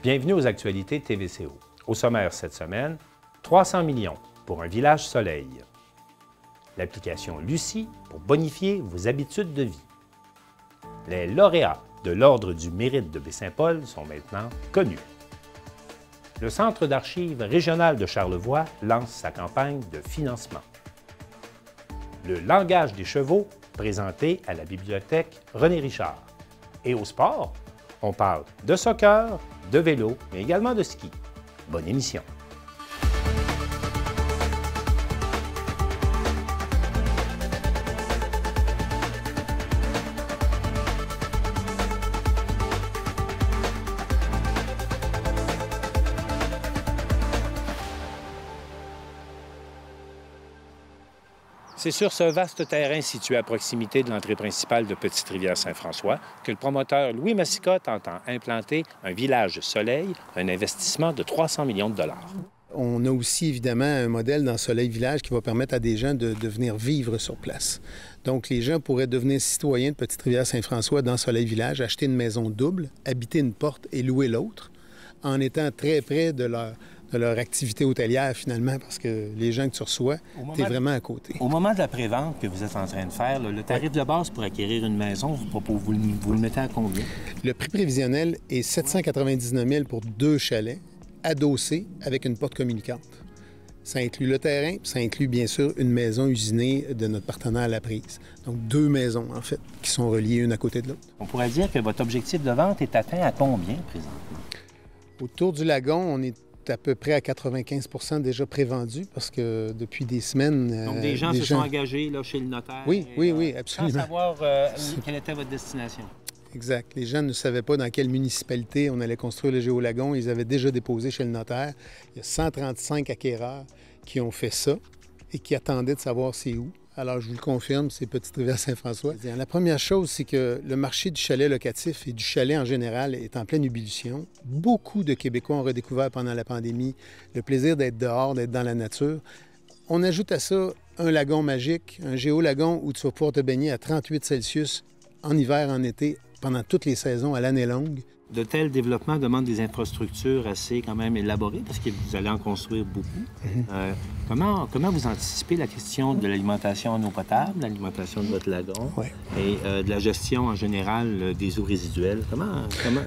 Bienvenue aux actualités TVCO. Au sommaire cette semaine, 300 millions pour un village soleil. L'application Lucie pour bonifier vos habitudes de vie. Les lauréats de l'Ordre du Mérite de Baie-Saint-Paul sont maintenant connus. Le Centre d'archives régional de Charlevoix lance sa campagne de financement. Le langage des chevaux présenté à la bibliothèque René Richard. Et au sport, on parle de soccer, de vélo, mais également de ski. Bonne émission! C'est sur ce vaste terrain situé à proximité de l'entrée principale de Petite-Rivière-Saint-François que le promoteur Louis Massicotte entend implanter un village soleil, un investissement de 300 millions de dollars. On a aussi évidemment un modèle dans Soleil Village qui va permettre à des gens de venir vivre sur place. Donc les gens pourraient devenir citoyens de Petite-Rivière-Saint-François dans Soleil Village, acheter une maison double, habiter une porte et louer l'autre, en étant très près de leur activité hôtelière, finalement, parce que les gens que tu reçois, tu es vraiment à côté. Au moment de la prévente que vous êtes en train de faire, le tarif de base pour acquérir une maison, vous le mettez à combien? Le prix prévisionnel est 799 000 pour 2 chalets, adossés avec une porte communicante. Ça inclut le terrain, ça inclut bien sûr une maison usinée de notre partenaire La Prise. Donc 2 maisons, en fait, qui sont reliées une à côté de l'autre. On pourrait dire que votre objectif de vente est atteint à combien présentement? Autour du lagon, on est à peu près à 95 % déjà prévendus parce que depuis des semaines... Donc, des gens sont engagés là, chez le notaire? Oui, absolument. Sans savoir quelle était votre destination? Exact. Les gens ne savaient pas dans quelle municipalité on allait construire le Géolagon. Ils avaient déjà déposé chez le notaire. Il y a 135 acquéreurs qui ont fait ça et qui attendaient de savoir c'est où. Alors, je vous le confirme, c'est Petite-Rivière-Saint-François. La première chose, c'est que le marché du chalet locatif et du chalet en général est en pleine ébullition. Beaucoup de Québécois ont redécouvert pendant la pandémie le plaisir d'être dehors, d'être dans la nature. On ajoute à ça un lagon magique, un géolagon où tu vas pouvoir te baigner à 38 Celsius en hiver, en été, pendant toutes les saisons, à l'année longue. De tels développements demandent des infrastructures assez quand même élaborées parce que vous allez en construire beaucoup. Comment vous anticipez la question de l'alimentation en eau potable, l'alimentation de votre lagon et de la gestion en général des eaux résiduelles?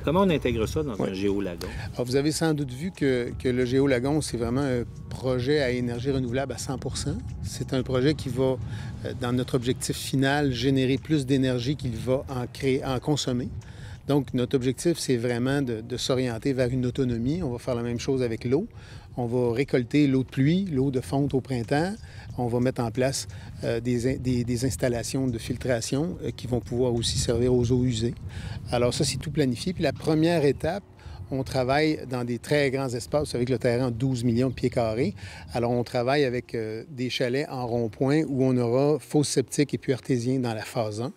Comment on intègre ça dans un géolagon? Alors, vous avez sans doute vu que le géolagon, c'est vraiment un projet à énergie renouvelable à 100 %. C'est un projet qui va, dans notre objectif final, générer plus d'énergie qu'il va en consommer. Donc, notre objectif, c'est vraiment de s'orienter vers une autonomie. On va faire la même chose avec l'eau. On va récolter l'eau de pluie, l'eau de fonte au printemps. On va mettre en place des installations de filtration qui vont pouvoir aussi servir aux eaux usées. Alors ça, c'est tout planifié. Puis la première étape, on travaille dans des très grands espaces avec le terrain de 12 millions de pieds carrés. Alors, on travaille avec des chalets en rond-point où on aura fosse septique et puits artésien dans la phase 1.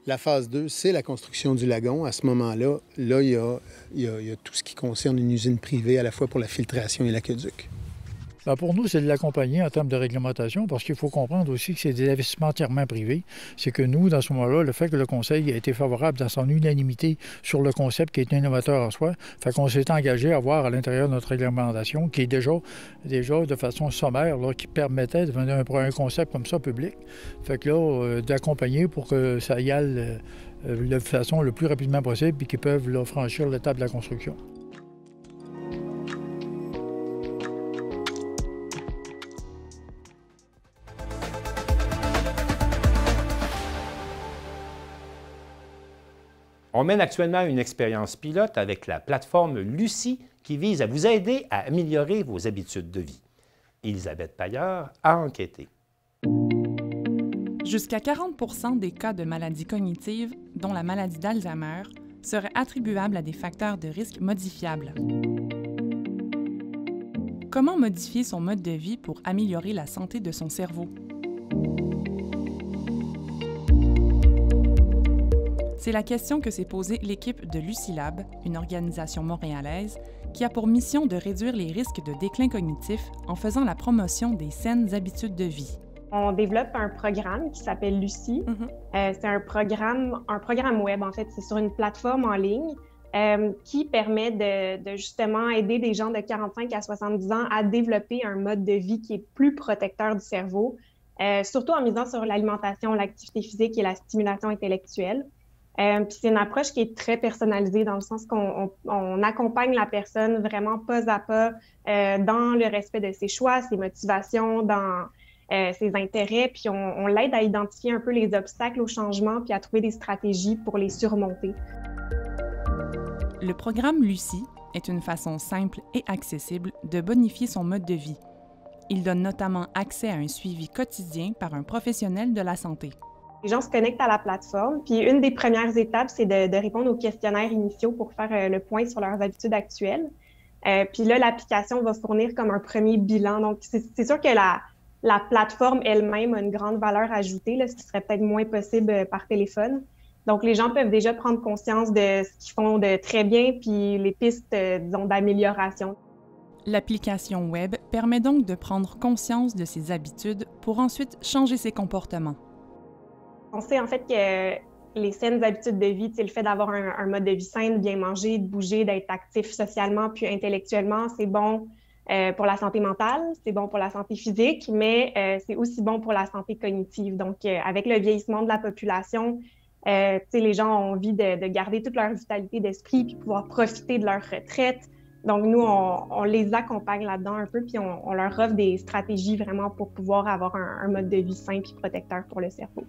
La phase 2, c'est la construction du lagon. À ce moment-là, il y a tout ce qui concerne une usine privée à la fois pour la filtration et l'aqueduc. Bien, pour nous, c'est de l'accompagner en termes de réglementation parce qu'il faut comprendre aussi que c'est des investissements entièrement privés. C'est que nous, dans ce moment-là, le fait que le Conseil a été favorable dans son unanimité sur le concept qui est innovateur en soi, fait qu'on s'est engagé à voir à l'intérieur de notre réglementation qui est déjà de façon sommaire, là, qui permettait de venir un concept comme ça public. Fait que là, d'accompagner pour que ça y aille de façon le plus rapidement possible et qu'ils peuvent là, franchir l'étape de la construction. On mène actuellement une expérience pilote avec la plateforme Lucie qui vise à vous aider à améliorer vos habitudes de vie. Élisabeth Pailleur a enquêté. Jusqu'à 40 % des cas de maladies cognitives, dont la maladie d'Alzheimer, seraient attribuables à des facteurs de risque modifiables. Comment modifier son mode de vie pour améliorer la santé de son cerveau? C'est la question que s'est posée l'équipe de Lucilab, une organisation montréalaise, qui a pour mission de réduire les risques de déclin cognitif en faisant la promotion des saines habitudes de vie. On développe un programme qui s'appelle Lucie. C'est un programme web, en fait. C'est sur une plateforme en ligne qui permet de justement aider des gens de 45 à 70 ans à développer un mode de vie qui est plus protecteur du cerveau, surtout en misant sur l'alimentation, l'activité physique et la stimulation intellectuelle. Puis c'est une approche qui est très personnalisée dans le sens qu'on accompagne la personne vraiment pas à pas dans le respect de ses choix, ses motivations, dans ses intérêts, puis on l'aide à identifier un peu les obstacles au changement puis à trouver des stratégies pour les surmonter. Le programme Lucie est une façon simple et accessible de bonifier son mode de vie. Il donne notamment accès à un suivi quotidien par un professionnel de la santé. Les gens se connectent à la plateforme, puis une des premières étapes, c'est de répondre aux questionnaires initiaux pour faire le point sur leurs habitudes actuelles. Puis là, l'application va fournir comme un premier bilan. Donc, c'est sûr que la plateforme elle-même a une grande valeur ajoutée, là, ce qui serait peut-être moins possible par téléphone. Donc, les gens peuvent déjà prendre conscience de ce qu'ils font de très bien, puis les pistes, disons, d'amélioration. L'application Web permet donc de prendre conscience de ses habitudes pour ensuite changer ses comportements. On sait en fait que les saines habitudes de vie, le fait d'avoir un mode de vie sain, de bien manger, de bouger, d'être actif socialement puis intellectuellement, c'est bon pour la santé mentale, c'est bon pour la santé physique, mais c'est aussi bon pour la santé cognitive. Donc, avec le vieillissement de la population, les gens ont envie de garder toute leur vitalité d'esprit puis pouvoir profiter de leur retraite. Donc, nous, on les accompagne là-dedans un peu puis on leur offre des stratégies vraiment pour pouvoir avoir un mode de vie sain puis protecteur pour le cerveau.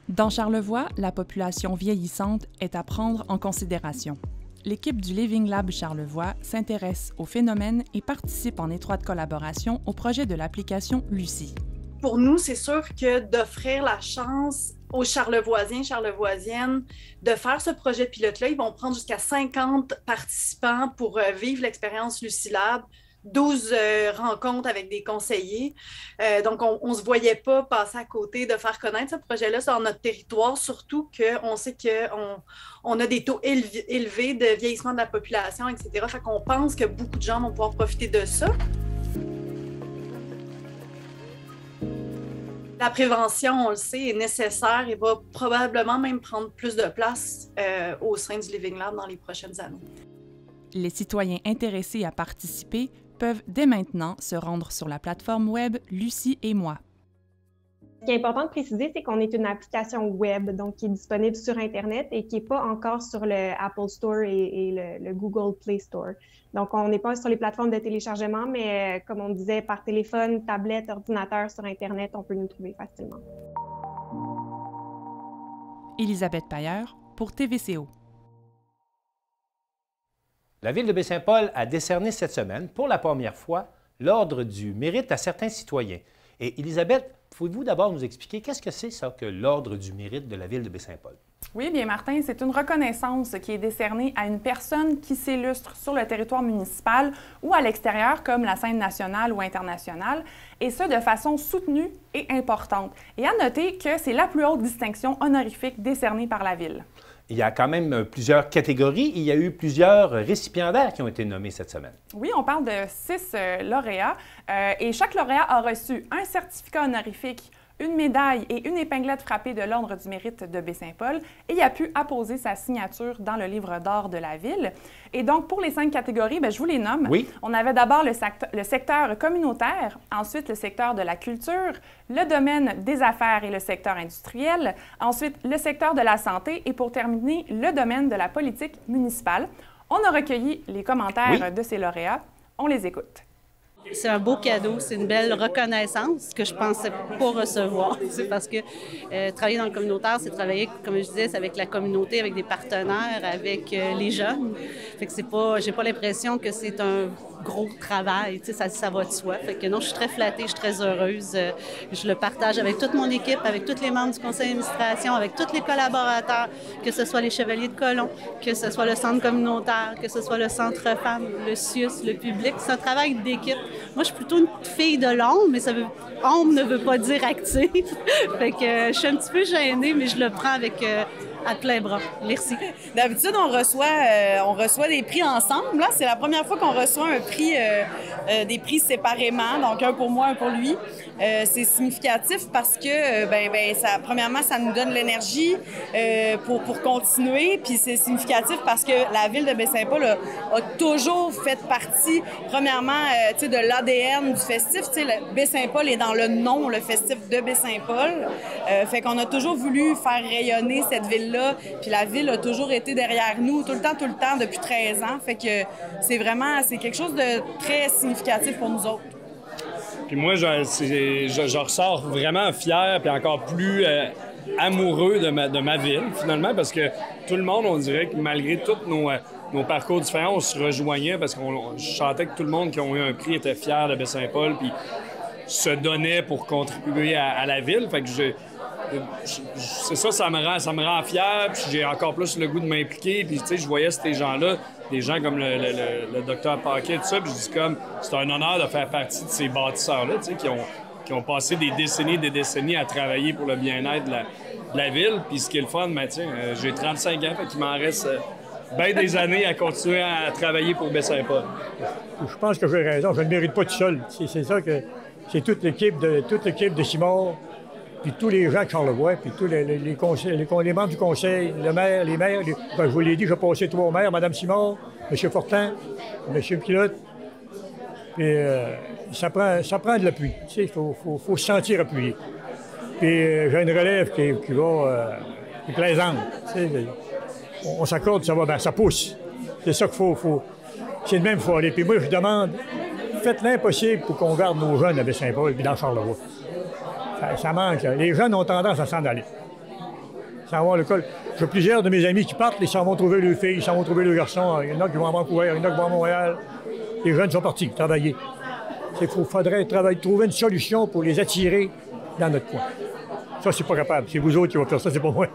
Dans Charlevoix, la population vieillissante est à prendre en considération. L'équipe du Living Lab Charlevoix s'intéresse au phénomène et participe en étroite collaboration au projet de l'application Lucie. Pour nous, c'est sûr que d'offrir la chance aux Charlevoisiens, Charlevoisiennes de faire ce projet pilote-là, ils vont prendre jusqu'à 50 participants pour vivre l'expérience Lucie Lab. 12 rencontres avec des conseillers. Donc, on ne se voyait pas passer à côté de faire connaître ce projet-là sur notre territoire, surtout qu'on sait qu'on a des taux élevés de vieillissement de la population, etc. Fait qu'on pense que beaucoup de gens vont pouvoir profiter de ça. La prévention, on le sait, est nécessaire et va probablement même prendre plus de place au sein du Living Lab dans les prochaines années. Les citoyens intéressés à participer peuvent dès maintenant se rendre sur la plateforme web Lucie et moi. Ce qui est important de préciser, c'est qu'on est une application web, donc qui est disponible sur Internet et qui n'est pas encore sur le Apple Store et le Google Play Store. Donc, on n'est pas sur les plateformes de téléchargement, mais comme on disait, par téléphone, tablette, ordinateur, sur Internet, on peut nous trouver facilement. Élisabeth Pailleur pour TVCO. La Ville de Baie-Saint-Paul a décerné cette semaine, pour la première fois, l'Ordre du mérite à certains citoyens. Et Élisabeth, pouvez-vous d'abord nous expliquer qu'est-ce que c'est ça que l'Ordre du mérite de la Ville de Baie-Saint-Paul? Oui, bien Martin, c'est une reconnaissance qui est décernée à une personne qui s'illustre sur le territoire municipal ou à l'extérieur, comme la scène nationale ou internationale, et ce, de façon soutenue et importante. Et à noter que c'est la plus haute distinction honorifique décernée par la Ville. Il y a quand même plusieurs catégories. Il y a eu plusieurs récipiendaires qui ont été nommés cette semaine. Oui, on parle de 6 lauréats et chaque lauréat a reçu un certificat honorifique, une médaille et une épinglette frappée de l'Ordre du mérite de Baie-Saint-Paul et il a pu apposer sa signature dans le livre d'or de la Ville. Et donc, pour les 5 catégories, bien, je vous les nomme. Oui. On avait d'abord le secteur communautaire, ensuite le secteur de la culture, le domaine des affaires et le secteur industriel, ensuite le secteur de la santé et pour terminer, le domaine de la politique municipale. On a recueilli les commentaires de ces lauréats. On les écoute. C'est un beau cadeau, c'est une belle reconnaissance que je ne pensais pas recevoir. C'est parce que travailler dans le communautaire, c'est travailler, comme je disais, c'est avec la communauté, avec des partenaires, avec les jeunes. Fait que c'est pas, j'ai pas l'impression que c'est un gros travail, tu sais, ça va de soi. Fait que non, je suis très flattée, je suis très heureuse. Je le partage avec toute mon équipe, avec tous les membres du conseil d'administration, avec tous les collaborateurs, que ce soit les Chevaliers de Colomb, que ce soit le centre communautaire, que ce soit le centre femmes, le CIUS, le public. C'est un travail d'équipe. Moi, je suis plutôt une fille de l'ombre, mais ombre ne veut pas dire active. Fait que je suis un petit peu gênée, mais je le prends à plein bras. Merci. D'habitude, on reçoit des prix ensemble. Là, c'est la première fois qu'on reçoit un prix, des prix séparément, donc un pour moi, un pour lui. C'est significatif parce que, premièrement, ça nous donne l'énergie pour continuer. Puis c'est significatif parce que la ville de Baie-Saint-Paul a toujours fait partie, premièrement, de l'ADN du festif. Baie-Saint-Paul est dans le nom, le festif de Baie-Saint-Paul. Fait qu'on a toujours voulu faire rayonner cette ville-là. Puis la ville a toujours été derrière nous, tout le temps, depuis 13 ans. Fait que c'est quelque chose de très significatif pour nous autres. Puis moi, je ressors vraiment fier puis encore plus amoureux de ma ville, finalement, parce que tout le monde, on dirait que malgré tous nos parcours différents, on se rejoignait parce je sentais que tout le monde qui a eu un prix était fier de Baie-Saint-Paul puis se donnait pour contribuer à la ville. Fait que c'est ça me rend fier, puis j'ai encore plus le goût de m'impliquer. Puis, tu sais, je voyais ces gens-là, des gens comme le docteur Paquet, tout ça, puis je dis comme, c'est un honneur de faire partie de ces bâtisseurs-là, tu sais, qui ont passé des décennies à travailler pour le bien-être de la ville. Puis ce qui est le fun, j'ai 35 ans, fait qu'il m'en reste bien des années à continuer à travailler pour Baie-Saint-Paul. Je pense que j'ai raison, je ne mérite pas tout seul. C'est ça que c'est toute l'équipe de Simard, puis tous les gens de Charlevoix, puis tous les membres du conseil, le maire, les maires. Je vous l'ai dit, j'ai passé 3 maires, Mme Simard, M. Fortin, M. Pilote. Puis ça prend de l'appui. Il faut se sentir appuyé. Puis j'ai une relève qui est plaisante. On s'accorde, ça va bien, ça pousse. C'est ça qu'il faut. C'est de même qu'il faut aller. Puis moi, je demande, faites l'impossible pour qu'on garde nos jeunes à Baie-Saint-Paul et dans Charlevoix. Ça manque. Là. Les jeunes ont tendance à s'en aller. S'en vont à l'école. J'ai plusieurs de mes amis qui partent, ils s'en vont trouver leurs filles, ils s'en vont trouver leurs garçons. Il y en a qui vont à Vancouver, il y en a qui vont à Montréal. Les jeunes sont partis travailler. Il faudrait trouver une solution pour les attirer dans notre coin. Ça, c'est pas capable. C'est vous autres qui vont faire ça, c'est pas moi.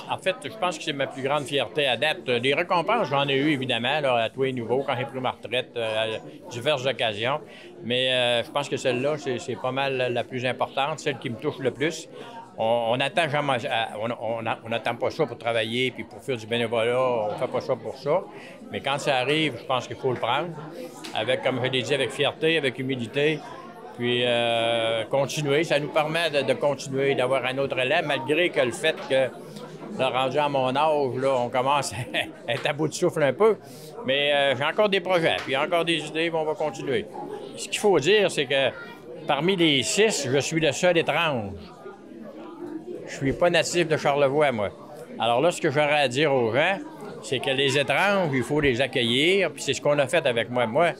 En fait, je pense que c'est ma plus grande fierté à date. Les récompenses, j'en ai eu évidemment là, à tous les niveaux, quand j'ai pris ma retraite, à diverses occasions. Mais je pense que celle-là, c'est pas mal la plus importante, celle qui me touche le plus. On n'attend jamais, on n'attend pas ça pour travailler puis pour faire du bénévolat, on fait pas ça pour ça. Mais quand ça arrive, je pense qu'il faut le prendre, avec, comme je l'ai dit, avec fierté, avec humilité. Puis continuer, ça nous permet de continuer, d'avoir un autre élève, malgré que le fait que, là, rendu à mon âge, là, on commence à être à bout de souffle un peu. Mais j'ai encore des projets, puis encore des idées, puis on va continuer. Ce qu'il faut dire, c'est que parmi les 6, je suis le seul étrange. Je suis pas natif de Charlevoix, moi. Alors là, ce que j'aurais à dire aux gens, c'est que les étranges, il faut les accueillir, puis c'est ce qu'on a fait avec moi. Moi,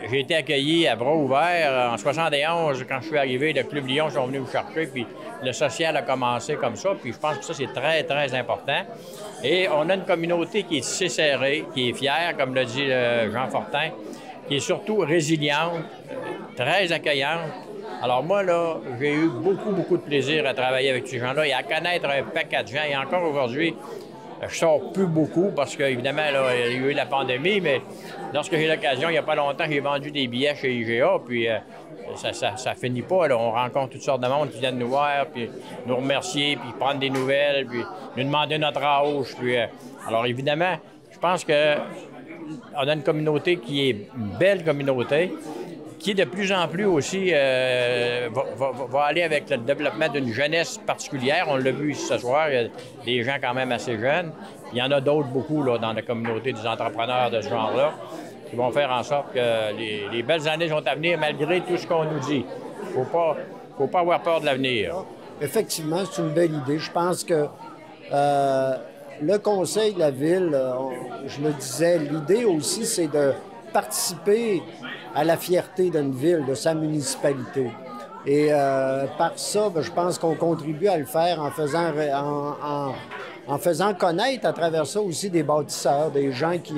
j'ai été accueilli à bras ouverts en 71, quand je suis arrivé, le Club Lyon sont venus me chercher, puis le social a commencé comme ça, puis je pense que ça, c'est très, très important. Et on a une communauté qui est tissée serrée, qui est fière, comme l'a dit Jean Fortin, qui est surtout résiliente, très accueillante. Alors moi, là, j'ai eu beaucoup de plaisir à travailler avec ces gens-là et à connaître un paquet de gens. Et encore aujourd'hui, je sors plus beaucoup parce qu'évidemment, là, il y a eu la pandémie, mais lorsque j'ai l'occasion, il n'y a pas longtemps, j'ai vendu des billets chez IGA, puis ça finit pas. Là. On rencontre toutes sortes de monde qui viennent nous voir, puis nous remercier, puis prendre des nouvelles, puis nous demander notre âge. Puis, alors évidemment, je pense qu'on a une communauté qui est une belle communauté, qui de plus en plus aussi va aller avec le développement d'une jeunesse particulière. On l'a vu ici ce soir, il y a des gens quand même assez jeunes. Il y en a d'autres beaucoup là, dans la communauté des entrepreneurs de ce genre-là qui vont faire en sorte que les belles années sont à venir malgré tout ce qu'on nous dit. Il ne faut pas avoir peur de l'avenir. Effectivement, c'est une belle idée. Je pense que le conseil de la ville, je le disais, l'idée aussi, c'est de participer à la fierté d'une ville, de sa municipalité. Et par ça, je pense qu'on contribue à le faire en faisant connaître à travers ça aussi des bâtisseurs, des gens qui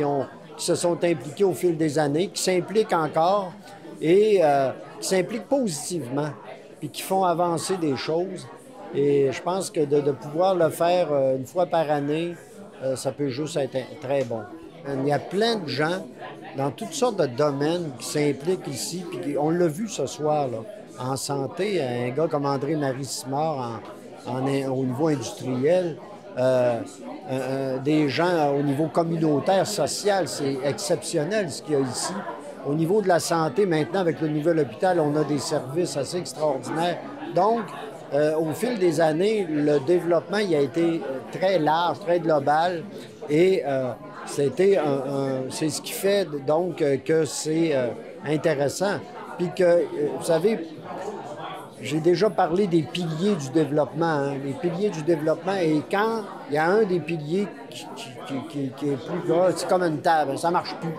se sont impliqués au fil des années, qui s'impliquent encore et qui s'impliquent positivement, puis qui font avancer des choses. Et je pense que de pouvoir le faire une fois par année, ça peut juste être très bon. Il y a plein de gens dans toutes sortes de domaines qui s'impliquent ici. Puis on l'a vu ce soir, là, en santé, un gars comme André-Marie Simard au niveau industriel, des gens au niveau communautaire, social. C'est exceptionnel ce qu'il y a ici. Au niveau de la santé, maintenant, avec le nouvel hôpital, on a des services assez extraordinaires. Donc, au fil des années, le développement il a été très large, très global. Et c'est ce qui fait donc que c'est intéressant. Puis que, vous savez, j'ai déjà parlé des piliers du développement. Hein, les piliers du développement. Et quand il y a un des piliers qui est plus gras, c'est comme une table, ça ne marche plus.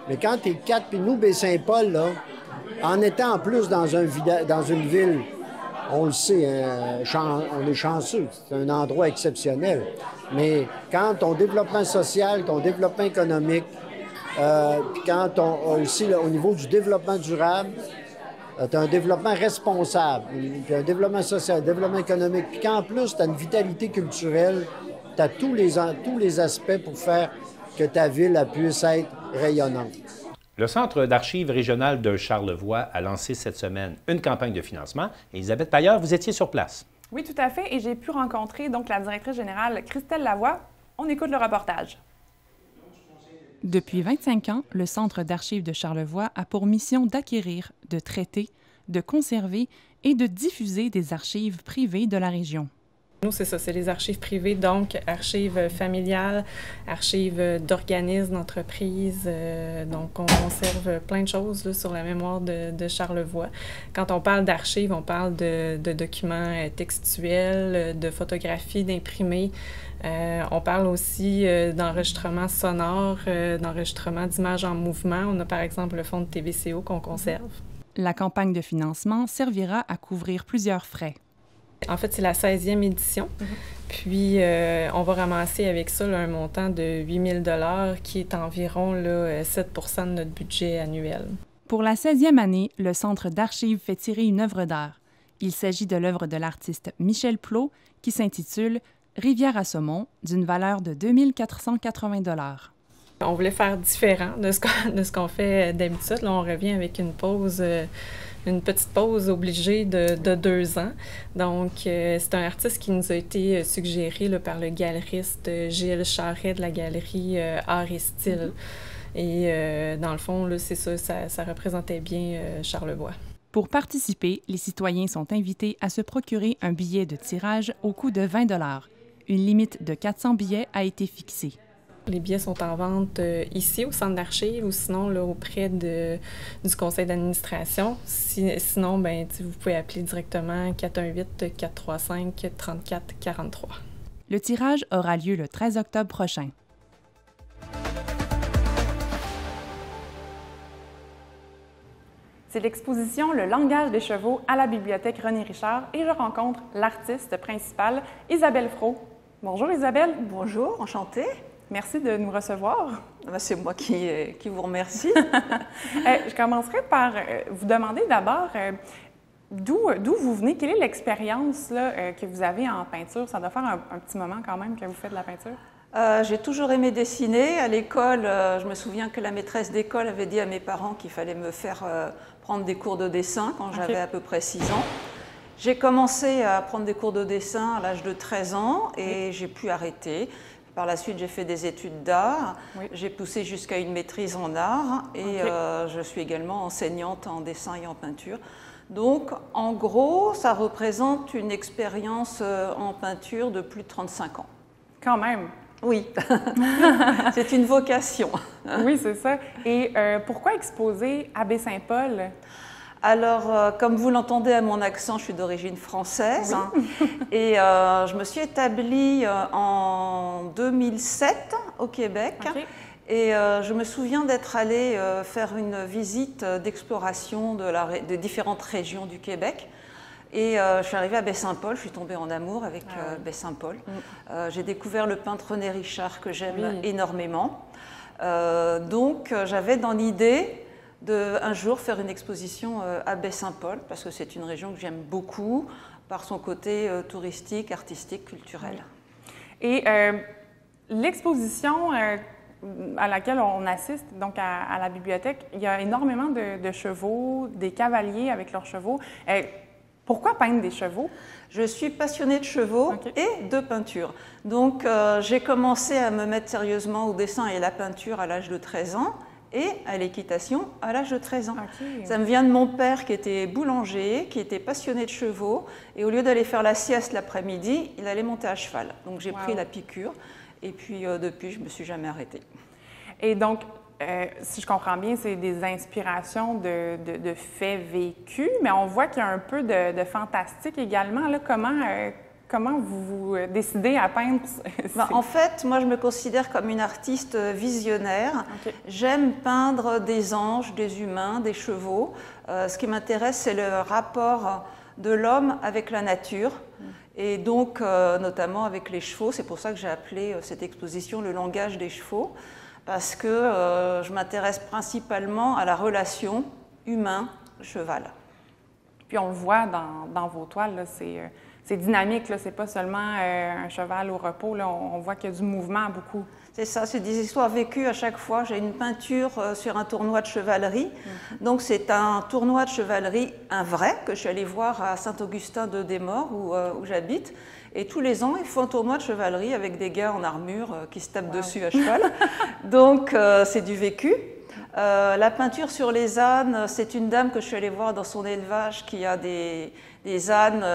Mais quand tu es 4, puis nous, Baie-Saint-Paul, là, en étant en plus dans une ville, on le sait, on est chanceux, c'est un endroit exceptionnel. Mais quand ton développement social, ton développement économique, puis quand aussi là, au niveau du développement durable, tu as un développement responsable, puis un développement social, un développement économique, puis qu'en plus, tu as une vitalité culturelle, tu as tous les aspects pour faire que ta ville puisse être rayonnante. Le Centre d'archives régional de Charlevoix a lancé cette semaine une campagne de financement. Elisabeth Paillard, vous étiez sur place. Oui, tout à fait. Et j'ai pu rencontrer donc la directrice générale Christelle Lavoie. On écoute le reportage. Depuis 25 ans, le Centre d'archives de Charlevoix a pour mission d'acquérir, de traiter, de conserver et de diffuser des archives privées de la région. Nous, c'est ça, c'est les archives privées, donc archives familiales, archives d'organismes, d'entreprises. Donc, on conserve plein de choses là, sur la mémoire de Charlevoix. Quand on parle d'archives, on parle de documents textuels, de photographies, d'imprimés. On parle aussi d'enregistrements sonores, d'enregistrements d'images en mouvement. On a par exemple le fonds de TVCO qu'on conserve. La campagne de financement servira à couvrir plusieurs frais. En fait, c'est la 16e édition. Puis, on va ramasser avec ça là, un montant de 8 000 qui est environ là, 7 % de notre budget annuel. Pour la 16e année, le Centre d'archives fait tirer une œuvre d'art. Il s'agit de l'œuvre de l'artiste Michel Plot qui s'intitule « Rivière à saumon » d'une valeur de 2 480 $. On voulait faire différent de ce qu'on fait d'habitude. Là, on revient avec une petite pause obligée de 2 ans. Donc, c'est un artiste qui nous a été suggéré là, par le galeriste Gilles Charret de la galerie Art et Style. Et dans le fond, là, c'est ça représentait bien Charlevoix. Pour participer, les citoyens sont invités à se procurer un billet de tirage au coût de 20 $. Une limite de 400 billets a été fixée. Les billets sont en vente ici, au centre d'archives, ou sinon là, auprès du conseil d'administration. Sinon, ben, vous pouvez appeler directement 418-435-3443. Le tirage aura lieu le 13 octobre prochain. C'est l'exposition « Le langage des chevaux » à la bibliothèque René Richard et je rencontre l'artiste principale, Isabelle Fraud. Bonjour Isabelle. Bonjour, enchantée. Merci de nous recevoir. C'est moi qui vous remercie. Je commencerai par vous demander d'abord d'où vous venez, quelle est l'expérience que vous avez en peinture? Ça doit faire un petit moment quand même que vous faites de la peinture. J'ai toujours aimé dessiner. À l'école, je me souviens que la maîtresse d'école avait dit à mes parents qu'il fallait me faire prendre des cours de dessin quand j'avais à peu près 6 ans. J'ai commencé à prendre des cours de dessin à l'âge de 13 ans et j'ai pu arrêter. Par la suite, j'ai fait des études d'art. J'ai poussé jusqu'à une maîtrise en art et je suis également enseignante en dessin et en peinture. Donc, en gros, ça représente une expérience en peinture de plus de 35 ans. Quand même. Oui, c'est une vocation. Oui, c'est ça. Et pourquoi exposer à Baie-Saint-Paul? Alors, comme vous l'entendez à mon accent, je suis d'origine française. Oui. Et je me suis établie en 2007 au Québec. Okay. Et je me souviens d'être allée faire une visite d'exploration de différentes régions du Québec. Et je suis arrivée à Baie-Saint-Paul, je suis tombée en amour avec Baie-Saint-Paul. J'ai découvert le peintre René Richard que j'aime énormément. Donc, j'avais dans l'idée un jour faire une exposition à Baie-Saint-Paul, parce que c'est une région que j'aime beaucoup, par son côté touristique, artistique, culturel. Et l'exposition à laquelle on assiste, donc à la bibliothèque, il y a énormément de chevaux, des cavaliers avec leurs chevaux. Pourquoi peindre des chevaux? Je suis passionnée de chevaux et de peinture. Donc, j'ai commencé à me mettre sérieusement au dessin et à la peinture à l'âge de 13 ans et à l'équitation à l'âge de 13 ans. Ça me vient de mon père qui était boulanger, qui était passionné de chevaux. Et au lieu d'aller faire la sieste l'après-midi, il allait monter à cheval. Donc, j'ai pris la piqûre. Et puis, depuis, je ne me suis jamais arrêtée. Et donc, si je comprends bien, c'est des inspirations de faits vécus, mais on voit qu'il y a un peu de fantastique également. Là, comment vous décidez à peindre? En fait, moi, je me considère comme une artiste visionnaire. J'aime peindre des anges, des humains, des chevaux. Ce qui m'intéresse, c'est le rapport de l'homme avec la nature. Et donc, notamment avec les chevaux. C'est pour ça que j'ai appelé cette exposition « Le langage des chevaux ». Parce que je m'intéresse principalement à la relation humain-cheval. Puis on le voit dans vos toiles, c'est dynamique, c'est pas seulement un cheval au repos, là, on voit qu'il y a du mouvement beaucoup. C'est ça, c'est des histoires vécues à chaque fois. J'ai une peinture sur un tournoi de chevalerie. Donc c'est un tournoi de chevalerie, un vrai, que je suis allée voir à Saint-Augustin-de-Desmaures, où j'habite. Et tous les ans, ils font un tournoi de chevalerie avec des gars en armure qui se tapent dessus à cheval. Donc, c'est du vécu. La peinture sur les ânes, c'est une dame que je suis allée voir dans son élevage qui a des ânes,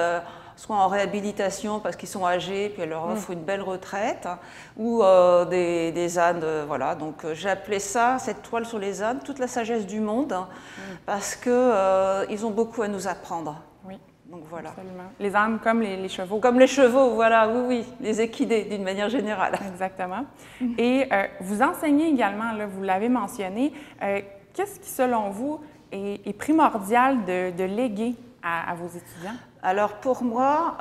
soit en réhabilitation parce qu'ils sont âgés, puis elle leur offre une belle retraite, ou des ânes, voilà. Donc, j'ai appelé ça, cette toile sur les ânes, toute la sagesse du monde, parce qu'ils ont beaucoup à nous apprendre. Donc voilà. Absolument. Les ânes comme les chevaux. Comme les chevaux, voilà, oui, les équidés d'une manière générale. Exactement. Et vous enseignez également, là, vous l'avez mentionné. Qu'est-ce qui, selon vous, est primordial de léguer à vos étudiants? Alors pour moi,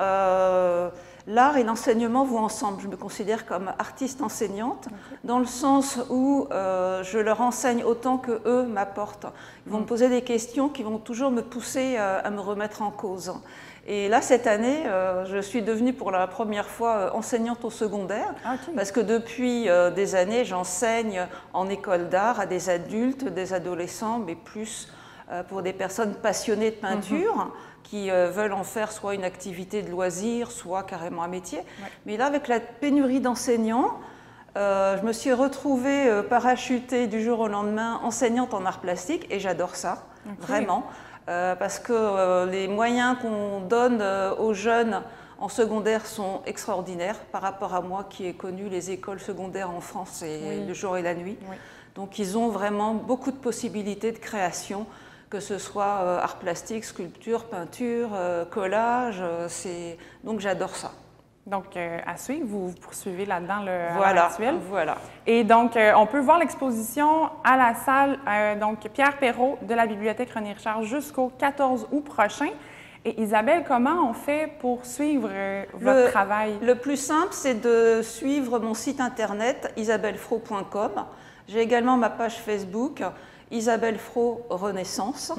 l'art et l'enseignement vont ensemble. Je me considère comme artiste enseignante, dans le sens où je leur enseigne autant qu'eux m'apportent. Ils vont me poser des questions qui vont toujours me pousser à me remettre en cause. Et là, cette année, je suis devenue pour la première fois enseignante au secondaire, parce que depuis des années, j'enseigne en école d'art à des adultes, des adolescents, mais plus pour des personnes passionnées de peinture, qui veulent en faire soit une activité de loisir, soit carrément un métier. Mais là, avec la pénurie d'enseignants, je me suis retrouvée parachutée du jour au lendemain enseignante en arts plastiques, et j'adore ça, vraiment, parce que les moyens qu'on donne aux jeunes en secondaire sont extraordinaires par rapport à moi qui ai connu les écoles secondaires en France le jour et la nuit. Donc ils ont vraiment beaucoup de possibilités de création, que ce soit art plastique, sculpture, peinture, collage, donc j'adore ça. Donc, à suivre, vous poursuivez là-dedans à voilà, l'heure actuelle. Voilà. Et donc, on peut voir l'exposition à la salle donc Pierre Perrault de la Bibliothèque René Richard jusqu'au 14 août prochain. Et Isabelle, comment on fait pour suivre votre travail? Le plus simple, c'est de suivre mon site internet isabellefraud.com. J'ai également ma page Facebook Isabelle Fraud Renaissance,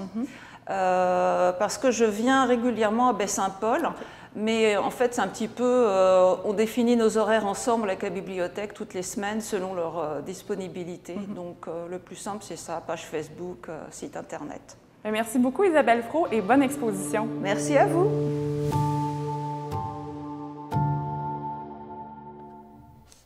parce que je viens régulièrement à Baie-Saint-Paul, mais en fait c'est un petit peu, on définit nos horaires ensemble avec la bibliothèque toutes les semaines selon leur disponibilité. Donc le plus simple c'est ça, page Facebook, site internet. Merci beaucoup Isabelle Fraud et bonne exposition. Merci à vous.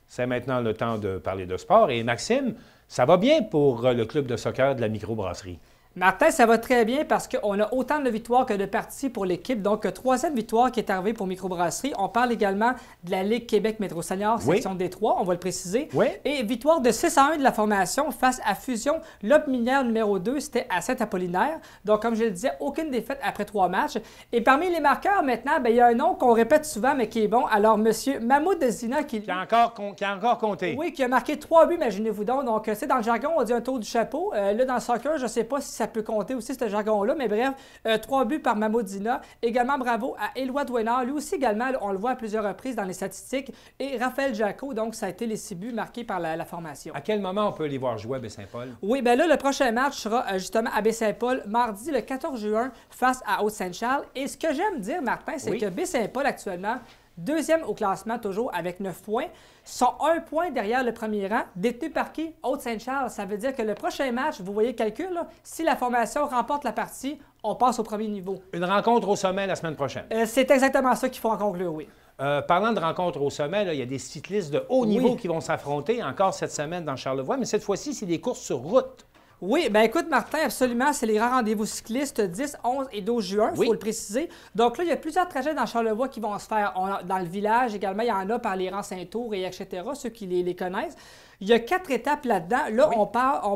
C'est maintenant le temps de parler de sport. Et Maxime, ça va bien pour le club de soccer de la microbrasserie? Martin, ça va très bien parce qu'on a autant de victoires que de parties pour l'équipe. Donc, troisième victoire qui est arrivée pour Microbrasserie. On parle également de la Ligue Québec Métro Senior, section Détroit, on va le préciser. Et victoire de 6-1 de la formation face à Fusion. L'Op Minière numéro 2, c'était à Saint-Apollinaire. Donc, comme je le disais, aucune défaite après 3 matchs. Et parmi les marqueurs, maintenant, il y a un nom qu'on répète souvent, mais qui est bon. Alors, M. Mahmoud Zina qui a encore compté. Oui, qui a marqué 3 buts, imaginez-vous donc. Donc, c'est dans le jargon, on dit un tour du chapeau. Là, dans le soccer, je ne sais pas si ça peut compter aussi ce jargon-là, mais bref, 3 buts par Mahmoud Zina. Également, bravo à Éloi Douénard. Lui aussi, également, on le voit à plusieurs reprises dans les statistiques. Et Raphaël Jaco, donc, ça a été les 6 buts marqués par la formation. À quel moment on peut les voir jouer à Baie-Saint-Paul? Oui, bien là, le prochain match sera justement à Baie-Saint-Paul, mardi le 14 juin, face à Haute-Saint-Charles. Et ce que j'aime dire, Martin, c'est que Baie-Saint-Paul, actuellement, deuxième au classement, toujours avec 9 points, sont 1 point derrière le premier rang, détenu par qui? Haute-Saint-Charles. Ça veut dire que le prochain match, vous voyez le calcul, là, si la formation remporte la partie, on passe au premier niveau. Une rencontre au sommet la semaine prochaine. C'est exactement ça qu'il faut en conclure, oui. Parlant de rencontres au sommet, là, il y a des cyclistes de haut niveau qui vont s'affronter encore cette semaine dans Charlevoix, mais cette fois-ci, c'est des courses sur route. Oui, bien écoute, Martin, absolument, c'est les grands rendez-vous cyclistes 10, 11 et 12 juin, il faut le préciser. Donc là, il y a plusieurs trajets dans Charlevoix qui vont se faire dans le village également. Il y en a par les rangs Saint-Tour et etc., ceux qui les connaissent. Il y a 4 étapes là-dedans. Là, on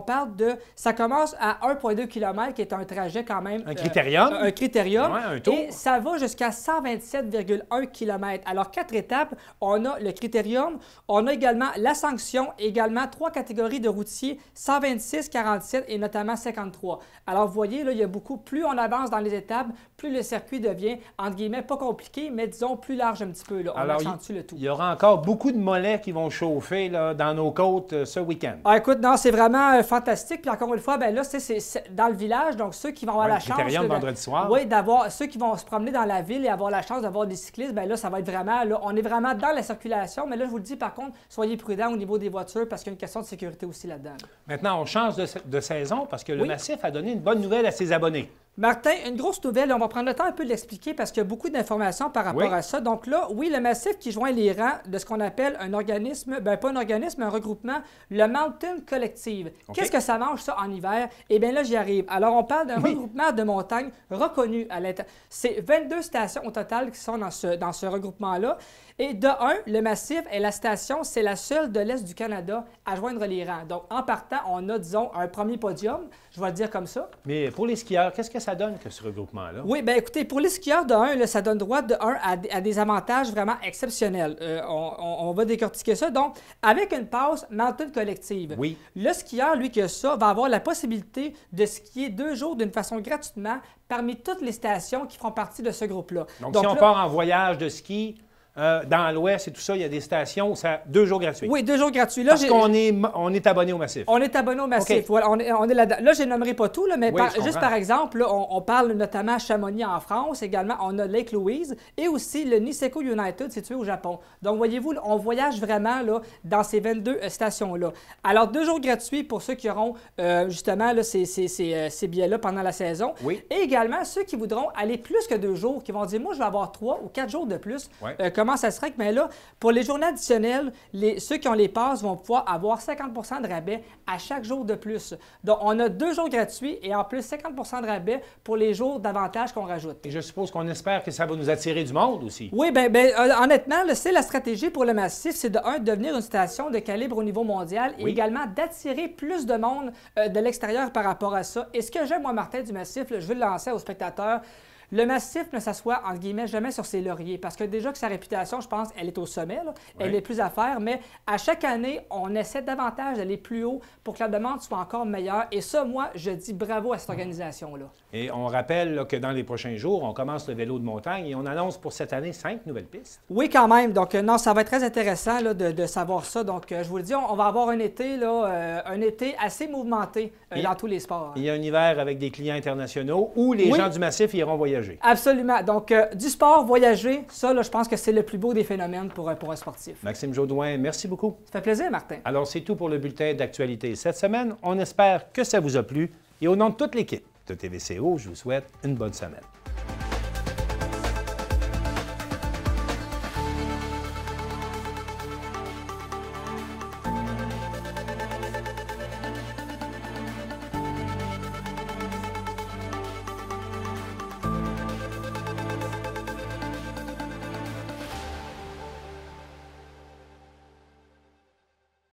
parle de... Ça commence à 1,2 km, qui est un trajet quand même... Un critérium. Un critérium. Ouais, un tour. Et ça va jusqu'à 127,1 km. Alors, 4 étapes. On a le critérium. On a également la sanction. Également 3 catégories de routiers, 126, 47 et notamment 53. Alors, vous voyez, là, il y a beaucoup... Plus on avance dans les étapes, plus le circuit devient, entre guillemets, pas compliqué, mais disons plus large un petit peu. Là. On accentue le tout. Il y aura encore beaucoup de mollets qui vont chauffer là, dans nos côtes ce week-end. Ah, écoute, non, c'est vraiment fantastique. Puis encore une fois, ben là, c'est dans le village, donc ceux qui vont avoir la chance... vendredi soir. Oui, d'avoir ceux qui vont se promener dans la ville et avoir la chance d'avoir des cyclistes, bien là, ça va être vraiment... Là, on est vraiment dans la circulation, mais là, je vous le dis, par contre, soyez prudents au niveau des voitures parce qu'il y a une question de sécurité aussi là-dedans. Maintenant, on change de saison parce que le Massif a donné une bonne nouvelle à ses abonnés. Martin, une grosse nouvelle, on va prendre le temps un peu de l'expliquer parce qu'il y a beaucoup d'informations par rapport à ça. Donc là, oui, le Massif qui joint les rangs de ce qu'on appelle un organisme, bien pas un organisme, un regroupement, le Mountain Collective. Qu'est-ce que ça mange ça en hiver? Eh bien là, j'y arrive. Alors, on parle d'un regroupement de montagnes reconnu à l'intérieur. C'est 22 stations au total qui sont dans ce regroupement-là. Et de un, le Massif est la station, c'est la seule de l'Est du Canada à joindre les rangs. Donc, en partant, on a, disons, un premier podium, je vais le dire comme ça. Mais pour les skieurs, qu'est-ce que ça donne que ce regroupement-là? Oui, bien écoutez, pour les skieurs, de un, là, ça donne droit de un à des avantages vraiment exceptionnels. On va décortiquer ça. Donc, avec une passe Mountain Collective, le skieur, lui, qui a ça, va avoir la possibilité de skier 2 jours d'une façon gratuitement parmi toutes les stations qui feront partie de ce groupe-là. Donc si on part en voyage de ski... dans l'Ouest et tout ça, il y a des stations, ça 2 jours gratuits. Oui, 2 jours gratuits. Là, parce qu'on est abonné au Massif. On est abonné au Massif. Voilà, on est là-dedans. Là, je n'aimerai pas tout, là, mais juste par exemple, là, on parle notamment à Chamonix en France. Également, on a Lake Louise et aussi le Niseko United situé au Japon. Donc, voyez-vous, on voyage vraiment là, dans ces 22 stations-là. Alors, 2 jours gratuits pour ceux qui auront justement là, ces billets-là pendant la saison. Et également, ceux qui voudront aller plus que 2 jours, qui vont dire, moi, je vais avoir 3 ou 4 jours de plus. Comment ça serait? Mais là, pour les journées additionnelles, ceux qui ont les passes vont pouvoir avoir 50 % de rabais à chaque jour de plus. Donc, on a 2 jours gratuits et en plus 50 % de rabais pour les jours d'avantage qu'on rajoute. Et je suppose qu'on espère que ça va nous attirer du monde aussi. Oui, bien, honnêtement, c'est la stratégie pour le Massif, c'est de devenir une station de calibre au niveau mondial et également d'attirer plus de monde de l'extérieur par rapport à ça. Et ce que j'aime, moi, Martin, du Massif, là, je veux le lancer aux spectateurs. Le Massif ne s'assoit, entre guillemets, jamais sur ses lauriers parce que déjà que sa réputation, je pense, elle est au sommet, là. Elle est plus à faire, mais à chaque année, on essaie davantage d'aller plus haut pour que la demande soit encore meilleure. Et ça, moi, je dis bravo à cette organisation-là. Et on rappelle là, que dans les prochains jours, on commence le vélo de montagne et on annonce pour cette année 5 nouvelles pistes. Oui, quand même. Donc, non, ça va être très intéressant là, de savoir ça. Donc, je vous le dis, on va avoir un été assez mouvementé dans tous les sports. Il y a un hiver avec des clients internationaux où les gens du Massif iront voyager. Absolument. Donc, du sport, voyager, ça, là, je pense que c'est le plus beau des phénomènes pour un sportif. Maxime Jaudoin, merci beaucoup. Ça fait plaisir, Martin. Alors, c'est tout pour le bulletin d'actualité cette semaine. On espère que ça vous a plu. Et au nom de toute l'équipe de TVCO, je vous souhaite une bonne semaine.